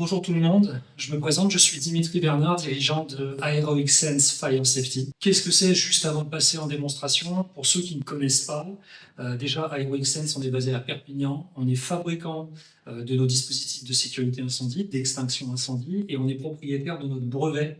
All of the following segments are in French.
Bonjour tout le monde, je me présente, je suis Dimitri Bernard, dirigeant de AeroXsense Fire Safety. Qu'est-ce que c'est, juste avant de passer en démonstration? Pour ceux qui ne connaissent pas, déjà AeroXsense, on est basé à Perpignan, on est fabricant de nos dispositifs de sécurité incendie, d'extinction incendie, et on est propriétaire de notre brevet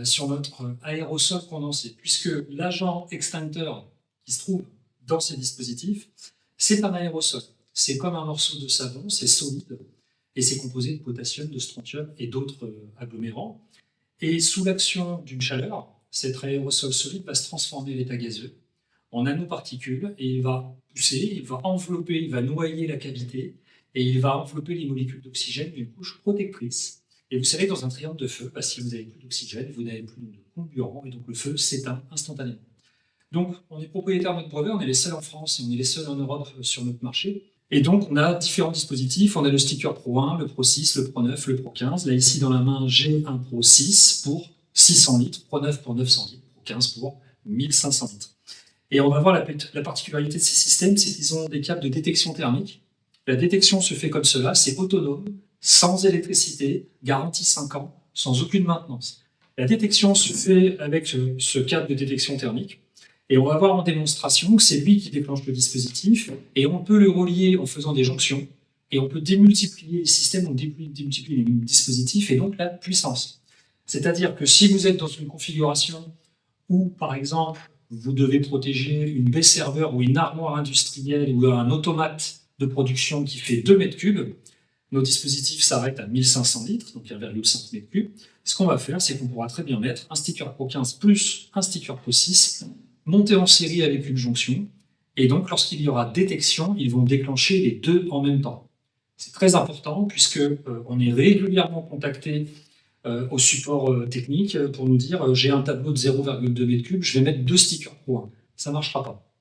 sur notre aérosol condensé, puisque l'agent extincteur qui se trouve dans ces dispositifs, c'est un aérosol. C'est comme un morceau de savon, c'est solide, et c'est composé de potassium, de strontium et d'autres agglomérants. Et sous l'action d'une chaleur, cet aérosol solide va se transformer en état gazeux, en nanoparticules, et il va pousser, il va envelopper, il va noyer la cavité, et il va envelopper les molécules d'oxygène d'une couche protectrice. Et vous savez, dans un triangle de feu, si vous n'avez plus d'oxygène, vous n'avez plus de comburant, et donc le feu s'éteint instantanément. Donc, on est propriétaire de notre brevet, on est les seuls en France et on est les seuls en Europe sur notre marché. Et donc, on a différents dispositifs. On a le sticker Pro 1, le Pro 6, le Pro 9, le Pro 15. Là, ici, dans la main, j'ai un Pro 6 pour 600 litres, Pro 9 pour 900 litres, Pro 15 pour 1500 litres. Et on va voir la particularité de ces systèmes, c'est qu'ils ont des câbles de détection thermique. La détection se fait comme cela, c'est autonome, sans électricité, garantie 5 ans, sans aucune maintenance. La détection se fait avec ce câble de détection thermique. Et on va voir en démonstration que c'est lui qui déclenche le dispositif, et on peut le relier en faisant des jonctions, et on peut démultiplier les systèmes, donc démultiplier les dispositifs, et donc la puissance. C'est-à-dire que si vous êtes dans une configuration où, par exemple, vous devez protéger une baie serveur ou une armoire industrielle ou un automate de production qui fait 2 mètres cubes, nos dispositifs s'arrêtent à 1500 litres, donc 1,5 mètre cube. Ce qu'on va faire, c'est qu'on pourra très bien mettre un sticker Pro 15 plus un sticker Pro 6, monter en série avec une jonction, et donc lorsqu'il y aura détection, ils vont déclencher les deux en même temps. C'est très important puisque on est régulièrement contacté au support technique pour nous dire j'ai un tableau de 0,2 m3, je vais mettre 2 stickers Pro 1. Ça ne marchera pas.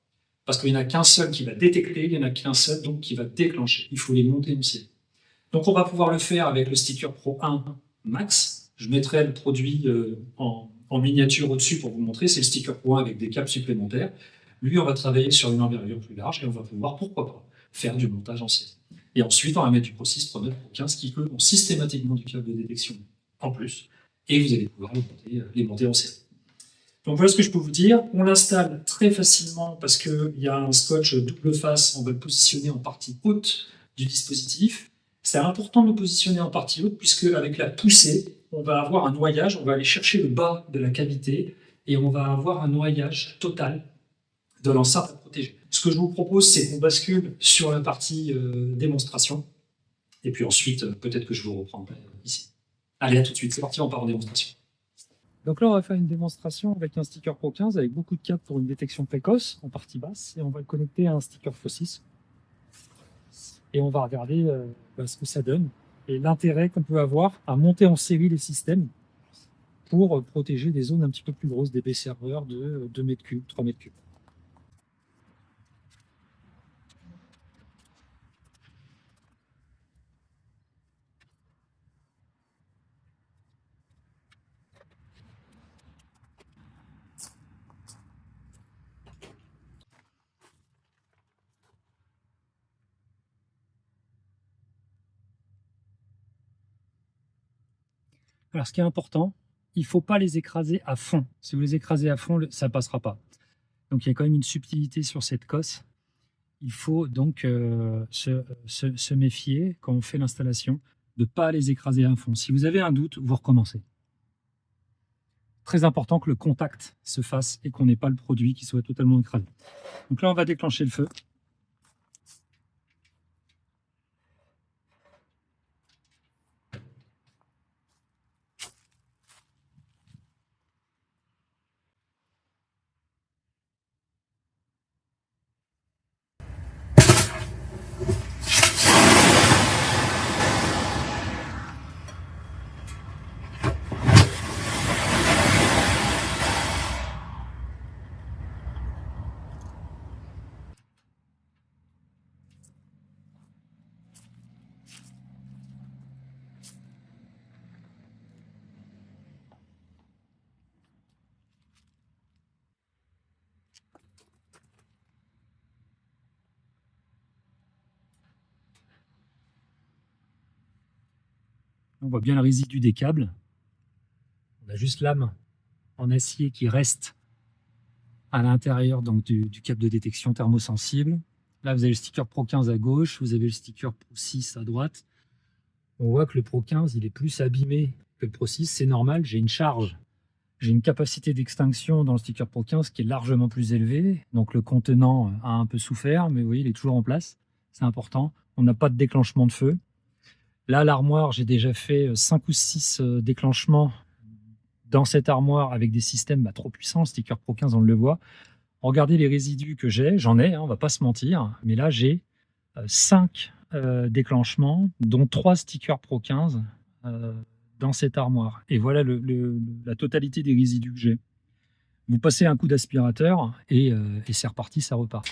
Parce qu'il n'y en a qu'un seul qui va détecter, il n'y en a qu'un seul donc qui va déclencher. Il faut les monter en série. Donc on va pouvoir le faire avec le sticker Pro 1 Max. Je mettrai le produit en miniature au-dessus pour vous montrer, c'est le sticker Pro 1 avec des câbles supplémentaires. Lui, on va travailler sur une envergure plus large et on va pouvoir, pourquoi pas, faire du montage en série. Et ensuite, on va mettre du Pro 6, Pro 9, Pro 15 qui, eux, ont systématiquement du câble de détection en plus. Et vous allez pouvoir les monter en série. Donc voilà ce que je peux vous dire. On l'installe très facilement parce qu'il y a un scotch double face, on va le positionner en partie haute du dispositif. C'est important de le positionner en partie haute puisque avec la poussée, on va avoir un noyage, on va aller chercher le bas de la cavité et on va avoir un noyage total de l'enceinte à protéger. Ce que je vous propose, c'est qu'on bascule sur la partie démonstration et puis ensuite, peut-être que je vous reprendrai ici. Allez, à tout de suite, c'est parti, on part en démonstration. Donc là, on va faire une démonstration avec un sticker Pro 15 avec beaucoup de câbles pour une détection précoce en partie basse et on va le connecter à un sticker Pro 6 et on va regarder ce que ça donne et l'intérêt qu'on peut avoir à monter en série les systèmes pour protéger des zones un petit peu plus grosses, des baies serveurs de 2 mètres cubes, 3 mètres cubes. Alors, ce qui est important, il ne faut pas les écraser à fond. Si vous les écrasez à fond, ça ne passera pas. Donc, il y a quand même une subtilité sur cette cosse. Il faut donc se méfier quand on fait l'installation de ne pas les écraser à fond. Si vous avez un doute, vous recommencez. Très important que le contact se fasse et qu'on n'ait pas le produit qui soit totalement écrasé. Donc là, on va déclencher le feu. On voit bien le résidu des câbles. On a juste l'âme en acier qui reste à l'intérieur donc du câble de détection thermosensible. Là, vous avez le sticker Pro 15 à gauche, vous avez le sticker Pro 6 à droite. On voit que le Pro 15, il est plus abîmé que le Pro 6. C'est normal, j'ai une charge. J'ai une capacité d'extinction dans le sticker Pro 15 qui est largement plus élevée. Donc le contenant a un peu souffert, mais vous voyez, il est toujours en place. C'est important. On n'a pas de déclenchement de feu. Là, l'armoire, j'ai déjà fait 5 ou 6 déclenchements dans cette armoire avec des systèmes trop puissants. Le sticker Pro 15, on le voit. Regardez les résidus que j'ai. J'en ai, on va pas se mentir. Mais là, j'ai 5 déclenchements, dont 3 stickers Pro 15 dans cette armoire. Et voilà la totalité des résidus que j'ai. Vous passez un coup d'aspirateur et c'est reparti, ça repart.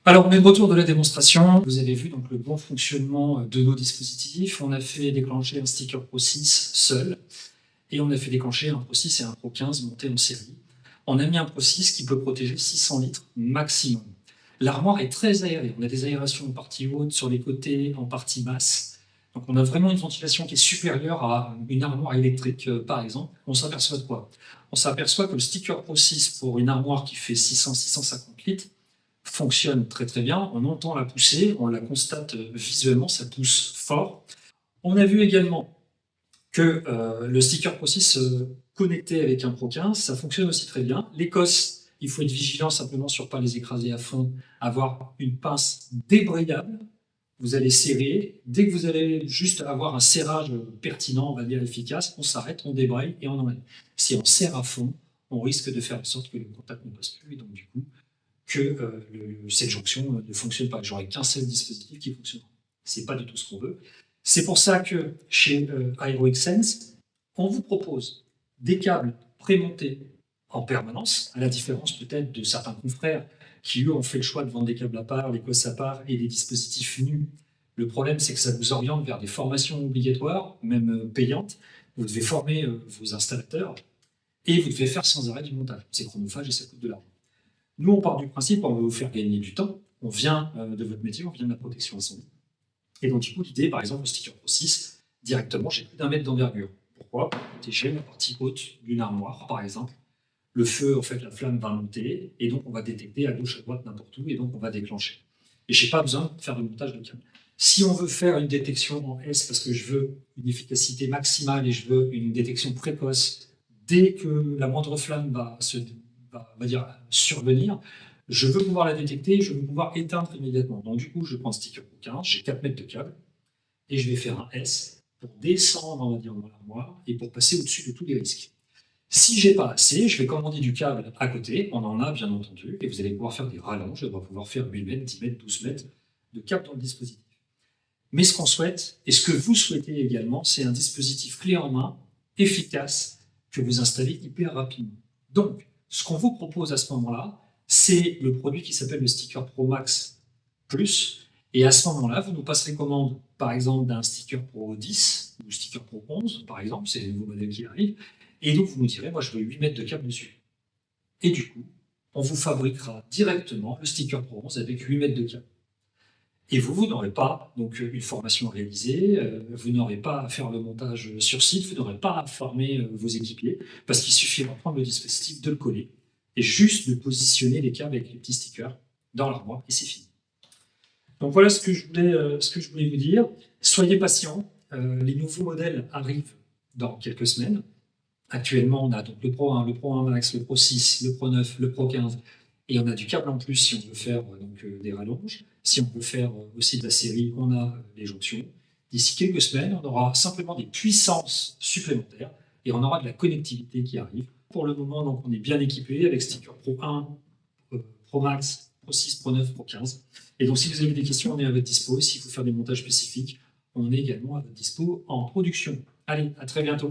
Alors, même retour de la démonstration, vous avez vu donc le bon fonctionnement de nos dispositifs. On a fait déclencher un sticker Pro 6 seul, et on a fait déclencher un Pro 6 et un Pro 15 montés en série. On a mis un Pro 6 qui peut protéger 600 litres maximum. L'armoire est très aérée. On a des aérations en partie haute, sur les côtés, en partie basse. Donc on a vraiment une ventilation qui est supérieure à une armoire électrique, par exemple. On s'aperçoit de quoi? On s'aperçoit que le sticker Pro 6 pour une armoire qui fait 600-650 litres fonctionne très très bien. On entend la poussée, on la constate visuellement, ça pousse fort. On a vu également que le sticker Pro 6 connecté avec un Pro 15, ça fonctionne aussi très bien. Les cosses, il faut être vigilant simplement sur ne pas les écraser à fond, avoir une pince débrayable. Vous allez serrer. Dès que vous allez juste avoir un serrage pertinent, on va dire efficace, on s'arrête, on débraye et on enlève. Si on serre à fond, on risque de faire en sorte que le contact ne passe plus et donc du coup que cette jonction ne fonctionne pas. J'aurai qu'un seul dispositif qui fonctionne. C'est pas du tout ce qu'on veut. C'est pour ça que chez AeroXsense, on vous propose des câbles prémontés en permanence, à la différence peut-être de certains confrères qui, eux, ont fait le choix de vendre des câbles à part, des cosses à part et des dispositifs nus. Le problème, c'est que ça vous oriente vers des formations obligatoires, même payantes. Vous devez former vos installateurs et vous devez faire sans arrêt du montage. C'est chronophage et ça coûte de l'argent. Nous, on part du principe, on va vous faire gagner du temps. On vient de votre métier, on vient de la protection incendie. Et donc, du coup, l'idée, par exemple, le sticker Pro 6, directement, j'ai plus d'1 mètre d'envergure. Pourquoi? Pour protéger la partie haute d'une armoire, par exemple. Le feu, en fait, la flamme va monter, et donc on va détecter à gauche, à droite, n'importe où, et donc on va déclencher. Et je n'ai pas besoin de faire de montage de câble. Si on veut faire une détection en S, parce que je veux une efficacité maximale et je veux une détection précoce, dès que la moindre flamme va survenir, je veux pouvoir la détecter, je veux pouvoir éteindre immédiatement. Donc du coup, je prends le sticker Pro 15, j'ai 4 mètres de câble, et je vais faire un S pour descendre, on va dire, dans l'armoire, et pour passer au-dessus de tous les risques. Si j'ai pas assez, je vais commander du câble à côté, on en a bien entendu, et vous allez pouvoir faire des rallonges, on va pouvoir faire 8 mètres, 10 mètres, 12 mètres de câble dans le dispositif. Mais ce qu'on souhaite, et ce que vous souhaitez également, c'est un dispositif clé en main, efficace, que vous installez hyper rapidement. Donc, ce qu'on vous propose à ce moment-là, c'est le produit qui s'appelle le sticker Pro Max Plus, et à ce moment-là, vous nous passerez commande, par exemple, d'un sticker Pro 10 ou sticker Pro 11, par exemple, c'est les nouveaux modèles qui arrivent, et donc vous nous direz, moi je veux 8 mètres de câble dessus. Et du coup, on vous fabriquera directement le sticker Pro 11 avec 8 mètres de câble. Et vous n'aurez pas donc une formation réalisée, vous n'aurez pas à faire le montage sur site, vous n'aurez pas à former vos équipiers, parce qu'il suffira de prendre le dispositif, de le coller, et juste de positionner les câbles avec les petits stickers dans l'armoire, et c'est fini. Donc voilà ce que je voulais vous dire. Soyez patients, les nouveaux modèles arrivent dans quelques semaines. Actuellement, on a donc le Pro 1, le Pro 1 Max, le Pro 6, le Pro 9, le Pro 15, et on a du câble en plus si on veut faire des rallonges. Si on veut faire aussi de la série, on a les jonctions. D'ici quelques semaines, on aura simplement des puissances supplémentaires et on aura de la connectivité qui arrive. Pour le moment, donc, on est bien équipé avec sticker Pro 1, Pro Max, Pro 6, Pro 9, Pro 15. Et donc, si vous avez des questions, on est à votre dispo. S'il faut faire des montages spécifiques, on est également à votre dispo en production. Allez, à très bientôt.